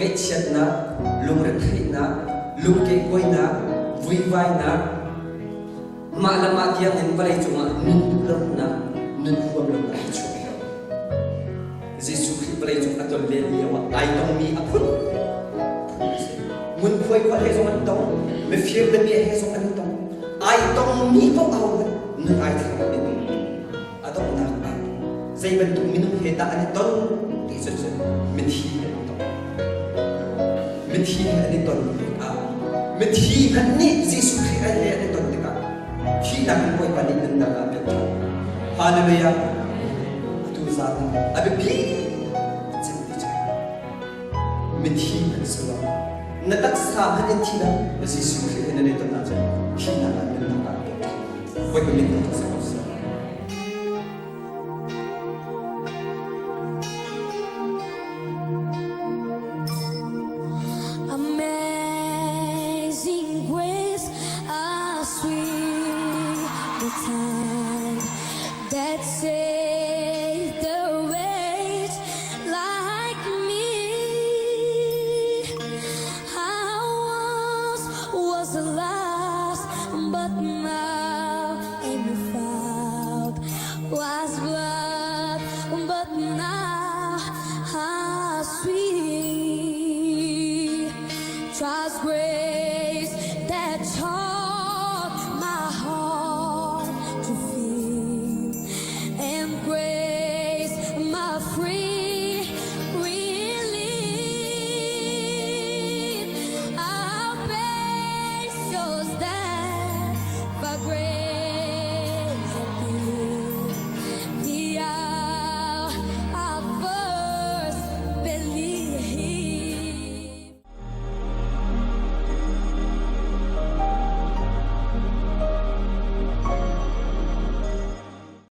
ngay chiat na lung retreat na lung ke koi na vui vai na ma la ma kia en palai chunga nun lo na nun huam lo na chu Jesus Christ palai chung atol le ni wa ai dong mi apun mun khoi kwa he song an dong me fier le mi he song an dong ai dong mi po au nun ai thang ni adong na ba zai ban tu min he ta an dong ti se se min hi mình thi anh đi tuần mình thi anh ní Jesus Christ anh đi tuần đi cả khi nào mình quay vào đi mình đã biết Hallelujah tu ra à biết gì chỉ đi chơi mình thi anh sửa nó tất cả anh thi đó Jesus Christ anh đi tuần nào chơi khi nào mình đã biết quay vào mình đã sửa that saved the wretch like me. I was lost, but now am found. Was blood, but now how sweet. Trust grace that charms.